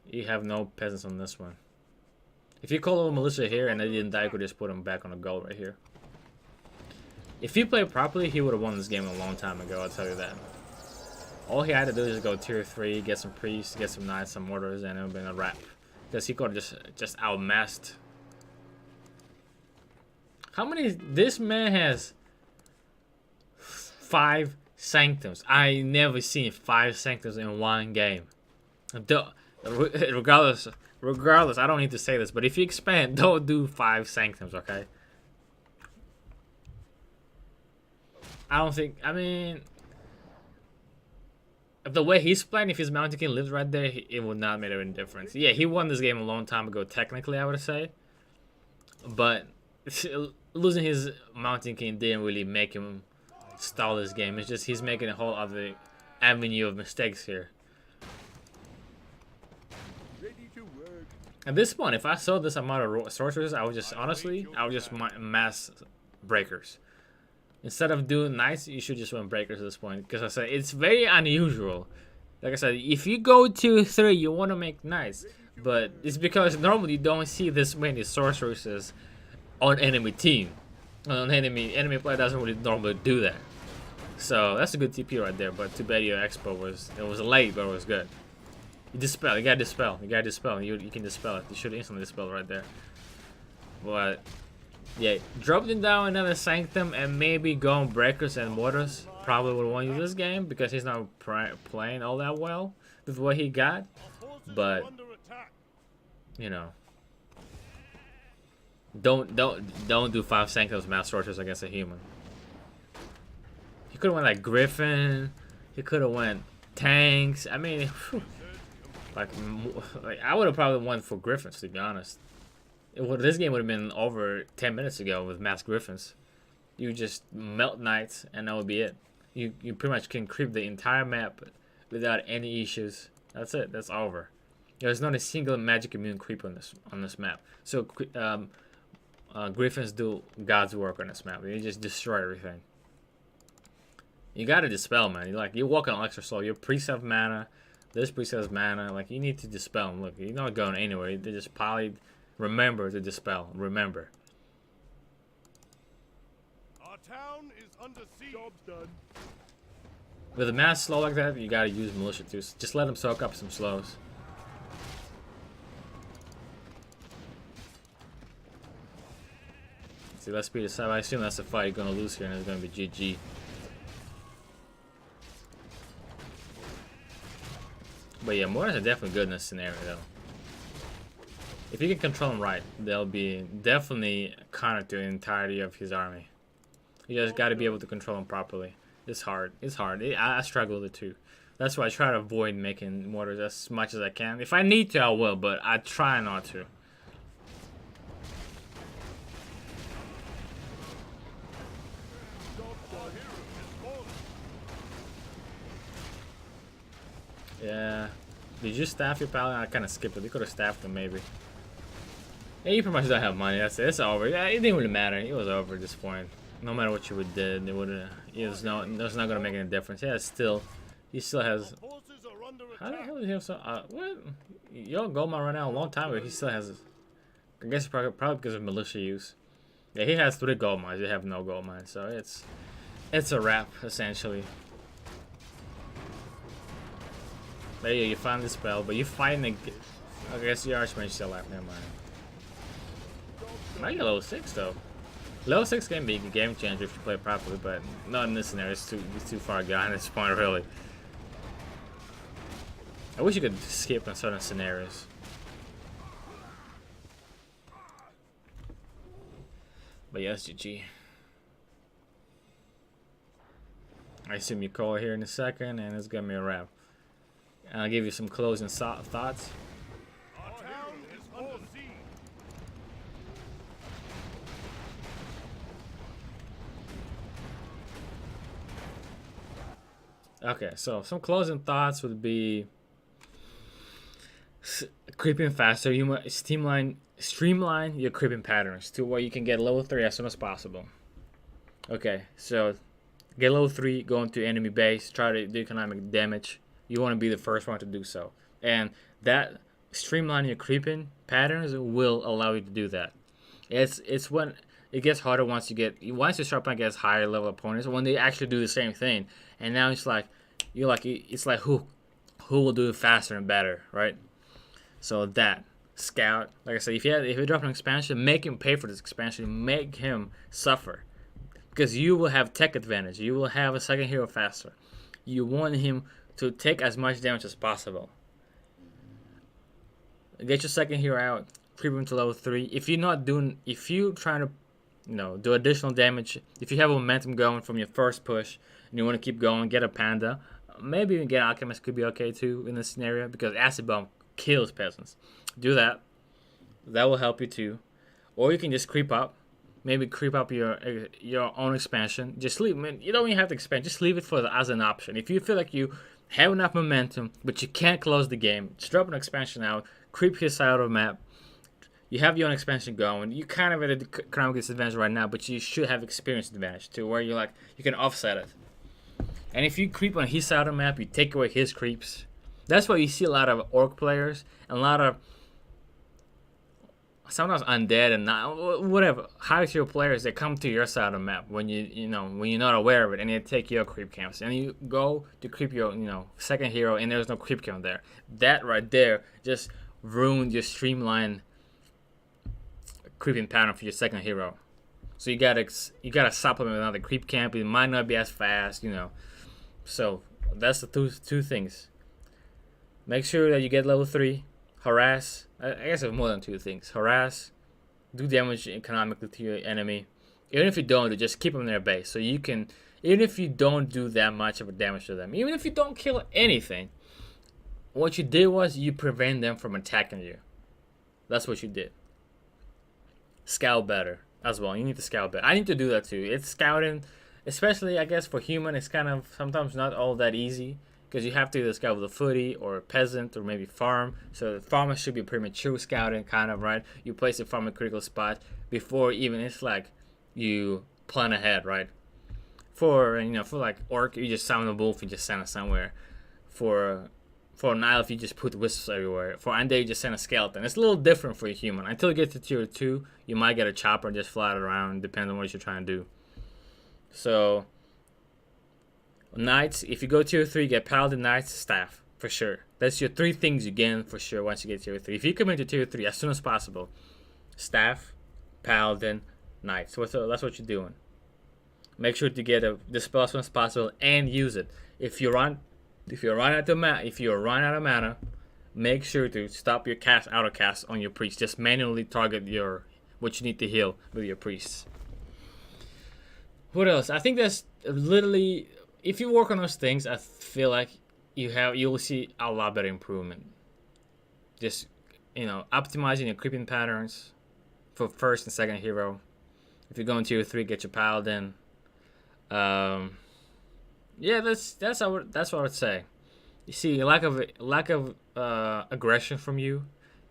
You have no peasants on this one. If you call over militia here and they didn't die, you could just put them back on the goal right here. If he played properly, he would have won this game a long time ago, I'll tell you that. All he had to do is go tier 3, get some priests, get some knights, some mortars, and it would have been a wrap. Because he could have just outmassed. How many? This man has 5 sanctums. I never seen 5 sanctums in one game. Regardless, I don't need to say this, but if you expand, don't do 5 sanctums, okay? I mean, the way he's playing, if his Mountain King lives right there, it would not make any difference. Yeah, he won this game a long time ago, technically, I would say. But losing his Mountain King didn't really make him stall this game. It's just he's making a whole other avenue of mistakes here. At this point, if I saw this amount of sorcerers, I would just, honestly, I would just mass breakers. Instead of doing knights, you should just run breakers at this point. Because I said, it's very unusual. Like I said, if you go to 3, you want to make knights. But it's because normally you don't see this many sorceresses on enemy team. On enemy player doesn't really normally do that. So that's a good TP right there. But too bad your expo was late, but it was good. You dispel. You gotta dispel. You can dispel it. You should instantly dispel right there. But yeah, dropping down another sanctum and maybe going breakers and mortars probably would want to use this game because he's not playing all that well with what he got. But you know, don't do 5 sanctums mass sorcerers against a human. He could have went like Griffin. He could have went tanks. I mean, whew. Like I would have probably won for Griffins, to be honest. This game would have been over 10 minutes ago with mass Griffins. You just melt knights and that would be it. You pretty much can creep the entire map without any issues. That's it. That's over. There's not a single magic immune creep on this map. So Griffins do God's work on this map. You just destroy everything. You gotta dispel, man. You're walking on extra slow. Your priest have mana. This priest has mana. Like, you need to dispel. Look, you're not going anywhere. They just poly. Remember to dispel. Remember. Our town is under siege. Job's done. With a mass slow like that, you gotta use militia too. Just let them soak up some slows. See, let's speed this up. I assume that's the fight you're gonna lose here, and it's gonna be GG. But yeah, mortars are definitely good in this scenario, though. If you can control them right, they'll be definitely counter to the entirety of his army. You just got to be able to control them properly. It's hard. It's hard. I struggle with it too. That's why I try to avoid making mortars as much as I can. If I need to, I will, but I try not to. Yeah. Did you staff your paladin? I kind of skipped it. You could have staffed him, maybe. Yeah, you pretty much don't have money. That's it. It's over. Yeah, it didn't really matter. It was over at this point. No matter what you would did, it would. It's not gonna make any difference. Yeah, still, he still has. How the hell does he have so? What? Yo, Goldmine right now a long time ago. He still has. I guess probably because of militia use. Yeah, he has 3 gold mines. They have no gold mines, so it's a wrap essentially. There you find the spell, but you find the. I guess your Archmage still alive. Never mind. Might get level 6 though. Level 6 can be a game changer if you play it properly, but not in this scenario. It's too far gone at this point, really. I wish you could skip in certain scenarios. But yes, GG. I assume you call here in a second, and it's gonna be a wrap. And I'll give you some closing thoughts. Our town is under siege. Okay, so some closing thoughts would be creeping faster. You must streamline your creeping patterns to where you can get level 3 as soon as possible. Okay, so get level 3, go into enemy base, try to do economic damage. You want to be the first one to do so, and that streamlining your creeping patterns will allow you to do that. It's when it gets harder once you start playing against higher level opponents when they actually do the same thing. And now it's like it's like who will do it faster and better, right? So that scout, like I said, if you drop an expansion, make him pay for this expansion, make him suffer, because you will have tech advantage. You will have a second hero faster. You want him to take as much damage as possible. Get your second hero out, creep him to level 3. If you're trying to, do additional damage, if you have momentum going from your first push and you want to keep going, get a panda. Maybe even get alchemist could be okay too in this scenario, because acid bomb kills peasants. Do that. That will help you too. Or you can just creep up. Maybe creep up your own expansion. Just leave. You don't even have to expand. Just leave it as an option. If you feel like you have enough momentum, but you can't close the game, just drop an expansion out. Creep his side of the map. You have your own expansion going. You kind of at an economic disadvantage right now, but you should have experience advantage too, where you can offset it. And if you creep on his side of the map, you take away his creeps. That's why you see a lot of orc players and a lot of sometimes undead and not whatever high tier players that come to your side of the map when when you're not aware of it, and they take your creep camps, and you go to creep your second hero and there's no creep camp there. That right there just ruined your streamlined creeping pattern for your second hero. So you gotta supplement with another creep camp. It might not be as fast, So that's the two things. Make sure that you get level 3. Harass. I guess there's more than 2 things. Harass. Do damage economically to your enemy. Even if you don't, just keep them in their base. So you can, even if you don't do that much of a damage to them, even if you don't kill anything, what you did was you prevent them from attacking you. That's what you did. Scout better as well. You need to scout better. I need to do that too. It's scouting, especially I guess for human, it's kind of sometimes not all that easy, because you have to either scout with a footy or a peasant or maybe farm. So the farmer should be premature scouting, kind of, right? You place the farm in a critical spot before even it's like you plan ahead, right? For like orc, you just summon a wolf, you just send it somewhere. For an elf, you just put wisps everywhere. For undead, you just send a skeleton. It's a little different for a human. Until you get to tier 2, you might get a chopper and just fly it around, depending on what you're trying to do. So knights, if you go tier 3, get paladin, knights, staff, for sure. That's your 3 things you gain for sure once you get tier 3. If you come into tier 3 as soon as possible, staff, paladin, knights. So that's what you're doing. Make sure to get the spell as soon as possible and use it. If you run out of mana, make sure to stop your auto cast on your priest. Just manually target what you need to heal with your priests. What else? I think that's literally, if you work on those things, I feel like you will see a lot better improvement. Just optimizing your creeping patterns for first and second hero. If you're going tier 3, get your paladin. Yeah, that's what I would say. You see, lack of aggression from you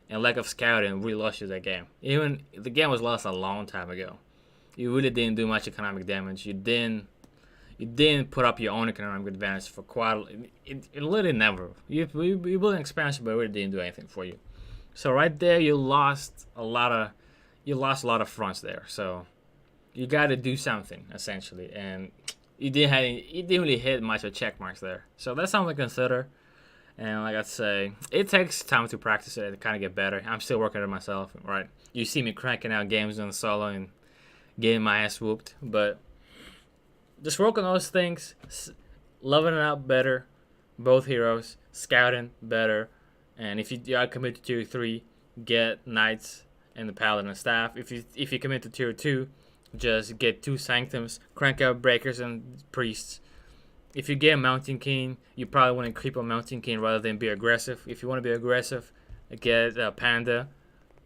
and lack of scouting really lost you that game. Even the game was lost a long time ago. You really didn't do much economic damage. You didn't put up your own economic advantage for quite. It literally never. You built an expansion, but it really didn't do anything for you. So right there, you lost a lot of fronts there. So you got to do something essentially, and you didn't really hit much of check marks there. So that's something to consider. And like I say, it takes time to practice it and kind of get better. I'm still working on it myself, right? You see me cranking out games on solo and getting my ass whooped, but just work on those things, leveling out better, both heroes, scouting better, and if you are committed to tier 3, get knights and the paladin and staff. If you commit to tier 2, just get 2 sanctums, crank out breakers and priests. If you get a mountain king, you probably want to creep on mountain king rather than be aggressive. If you want to be aggressive, get a panda.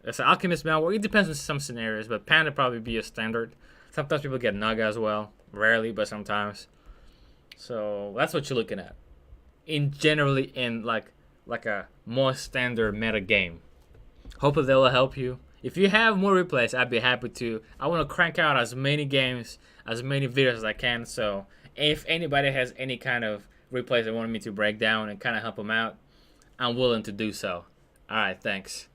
It's an alchemist mount. Well, it depends on some scenarios, but panda probably be a standard. Sometimes people get naga as well. Rarely, but sometimes. So that's what you're looking at. Generally in like a more standard meta game. Hopefully that will help you. If you have more replays, I'd be happy to. I want to crank out as many games, as many videos as I can. So if anybody has any kind of replays they want me to break down and kind of help them out, I'm willing to do so. All right, thanks.